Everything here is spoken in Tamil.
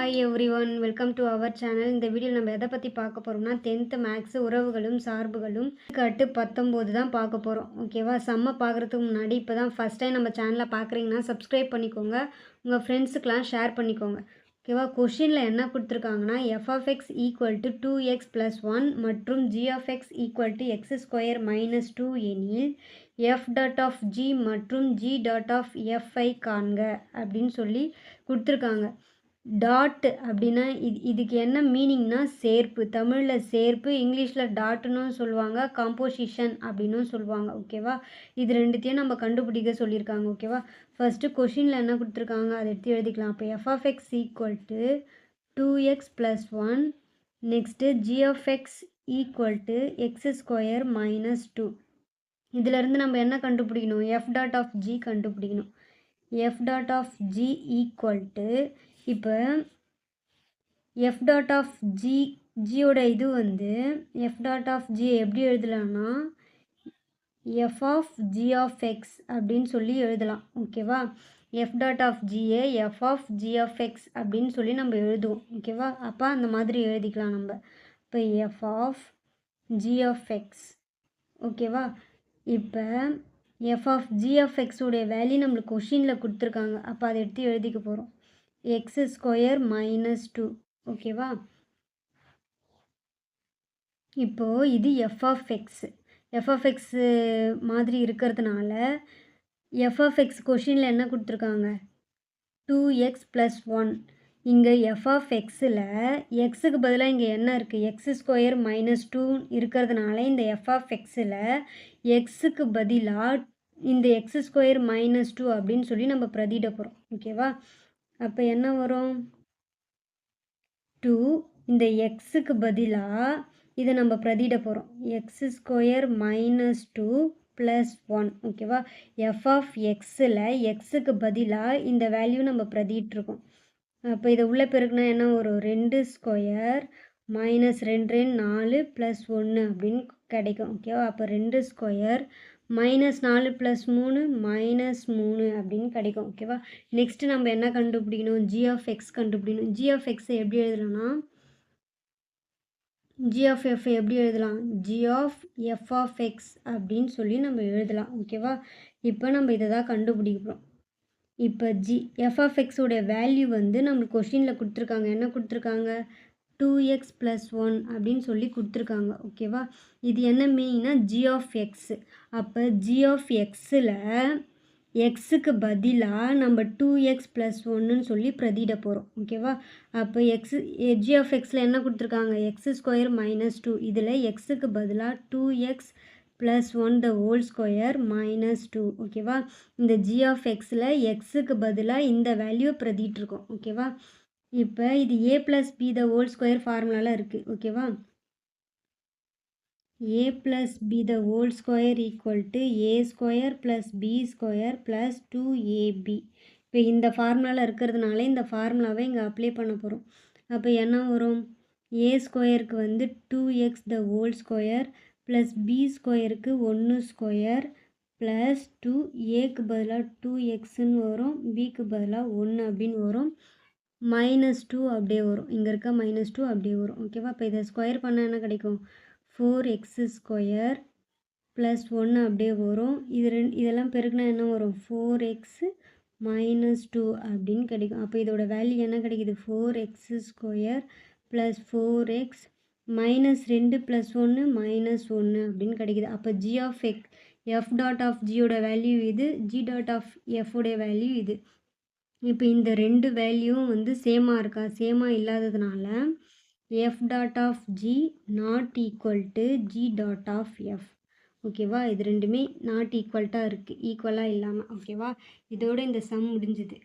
Hi everyone, welcome to our channel. இந்த வீடியோவில் நம்ம எதை பற்றி பார்க்க போகிறோம்னா 10th மேக்ஸ் உறவுகளும் சார்புகளும் கட்டு 19 தான் பார்க்க போகிறோம். ஓகேவா? செம்ம பார்க்குறதுக்கு முன்னாடி இப்போ தான் ஃபஸ்ட் டைம் நம்ம சேனலை பார்க்குறீங்கன்னா சப்ஸ்கிரைப் பண்ணிக்கோங்க, உங்கள் ஃப்ரெண்ட்ஸுக்கெலாம் ஷேர் பண்ணிக்கோங்க. ஓகேவா? கொஷினில் என்ன கொடுத்துருக்காங்கன்னா f of x equal to 2x + 1 மற்றும் g of x equal to x square minus 2 எனில் f டாட் ஆஃப் g மற்றும் g டாட் ஆஃப் f ஐ காண்க அப்படின்னு சொல்லி கொடுத்துருக்காங்க. டாட் அப்படின்னா இதுக்கு என்ன மீனிங்னா சேர்ப்பு, தமிழில் சேர்ப்பு, இங்கிலீஷில் டாட்டுன்னு சொல்லுவாங்க, காம்போசிஷன் அப்படின்னும் சொல்லுவாங்க. ஓகேவா? இது ரெண்டுத்தையும் நம்ம கண்டுபிடிக்க சொல்லியிருக்காங்க. ஓகேவா? ஃபஸ்ட்டு கொஷினில் என்ன கொடுத்துருக்காங்க அதை எடுத்து எழுதிக்கலாம். அப்போ f of x equal to 2x + 1, next g of x equal to x square minus 2. இதிலேருந்து நம்ம என்ன கண்டுபிடிக்கணும்? எஃப் டாட் ஆஃப் ஜி கண்டுபிடிக்கணும். F dot of g equal to இப்போ எஃப் டாட் ஆஃப் ஜியோட இது வந்து எஃப் டாட் ஆஃப் ஜி எப்படி எழுதலாம்னா f of g of X அப்படின்னு சொல்லி எழுதலாம். ஓகேவா? எஃப் டாட் ஆஃப் ஜிஏ f of g of X அப்படின்னு சொல்லி நம்ம எழுதுவோம். ஓகேவா? அப்போ அந்த மாதிரி எழுதிக்கலாம் நம்ம. இப்போ f of g of x. ஓகேவா? இப்போ எஃப் ஆஃப் ஜி ஆஃப் எக்ஸோடைய வேல்யூ நம்மளுக்கு கொஷினில் கொடுத்துருக்காங்க. அப்போ அதை எடுத்து எழுதிக்க போகிறோம். X square minus 2. ஓகேவா? இப்போது இது f of x. F of x மாதிரி இருக்கிறதுனால எஃப் ஆஃப் எக்ஸ் கொஷினில் என்ன கொடுத்துருக்காங்க? 2x + 1. இங்கே எஃப் ஆஃப் எக்ஸில் எக்ஸுக்கு பதிலாக இங்கே என்ன இருக்குது? எக்ஸ் ஸ்கொயர் மைனஸ் 2 இருக்கிறதுனால இந்த எஃப் ஆஃப் எக்ஸில் எக்ஸுக்கு பதிலாக இந்த எக்ஸ் ஸ்கொயர் மைனஸ் 2 அப்படின்னு சொல்லி நம்ம பிரதியிட போகிறோம். ஓகேவா? அப்போ என்ன வரும்? 2 இந்த எக்ஸுக்கு பதிலாக இதை நம்ம பிரதியிட போகிறோம். X square minus 2 + 1. ஓகேவா? எஃப் ஆஃப் எக்ஸில் எக்ஸுக்கு பதிலாக இந்த வேல்யூ நம்ம பிரதியிட்ருக்கோம். அப்போ இதை உள்ளே பெருக்குனா என்ன வரும்? 2 ஸ்கொயர் மைனஸ் 2 4 + 1 அப்படின்னு கிடைக்கும். ஓகேவா? அப்போ 2 ஸ்கொயர் மைனஸ் 4 + 3 -3 அப்படின்னு கிடைக்கும். ஓகேவா? நெக்ஸ்ட்டு நம்ம என்ன கண்டுபிடிக்கணும்? ஜி ஆஃப் எக்ஸ் கண்டுபிடிக்கணும். ஜி ஆஃப் எக்ஸை எப்படி எழுதலாம்னா ஜி ஆஃப் எஃப் எப்படி எழுதலாம்? G of F of X அப்படின்னு சொல்லி நம்ம எழுதலாம். ஓகேவா? இப்போ நம்ம இதை தான் கண்டுபிடிக்கிறோம். இப்போ எஃப் ஆஃப் எக்ஸோடைய வேல்யூ வந்து நம்மளுக்கு கொஷினில் கொடுத்துருக்காங்க. என்ன கொடுத்துருக்காங்க? 2x + 1 அப்படின்னு சொல்லி கொடுத்துருக்காங்க. ஓகேவா? இது என்ன மீனிங்னா ஜி ஆஃப் எக்ஸு. அப்போ ஜி ஆஃப் எக்ஸில் எக்ஸுக்கு பதிலாக நம்ம 2x + 1ன்னு சொல்லி பிரதியிட போகிறோம். ஓகேவா? அப்போ ஜி ஆஃப் எக்ஸில் என்ன கொடுத்துருக்காங்க? X square minus 2. இதில் எக்ஸுக்கு பதிலாக 2x + 1 the whole square minus 2. ஓகேவா? இந்த ஜி ஆஃப் எக்ஸில் எக்ஸுக்கு பதிலாக இந்த வேல்யூ பிரதியிட்ருக்கோம். ஓகேவா? இப்போ இது a + b the whole square ஃபார்முலாவில் இருக்குது. ஓகேவா? a + b the whole square equal to a square + b square + 2ab. இப்போ இந்த ஃபார்முலாவில் இருக்கிறதுனால இந்த ஃபார்முலாவை இங்கே அப்ளை பண்ண போகிறோம். அப்போ என்ன வரும்? a ஸ்கொயருக்கு வந்து 2x the whole square plus b ஸ்கொயருக்கு 1 ஸ்கொயர் ப்ளஸ் 2 ஏக்கு பதிலாக 2xன்னு வரும், பிக்கு பதிலாக 1 அப்படின்னு வரும், -2 அப்படியே வரும். இங்கே இருக்க -2 அப்படியே வரும். ஓகேவா? இப்போ இதை ஸ்கொயர் பண்ணால் என்ன கிடைக்கும்? 4x ஸ்கொயர் ப்ளஸ் 1 அப்படியே வரும். இதெல்லாம் பெருக்குனா என்ன வரும்? 4x -2 அப்படின்னு கிடைக்கும். அப்போ இதோட வேல்யூ என்ன கிடைக்குது? 4x ஸ்கொயர் ப்ளஸ் 4x -2 + 1 -1 அப்படின்னு கிடைக்குது. அப்போ g of f dot of ஜியோட வேல்யூ இது, ஜி டாட் ஆஃப் எஃபோடைய வேல்யூ இது. இப்போ இந்த ரெண்டு வேல்யூவும் வந்து சேமாக இருக்கா? சேமாக இல்லாததுனால F dot of G not equal to G dot of F. ஓகேவா? இது ரெண்டுமே நாட் ஈக்குவல்ட்டாக இருக்குது, ஈக்குவலாக இல்லாமல். ஓகேவா? இதோட இந்த சம் முடிஞ்சுது.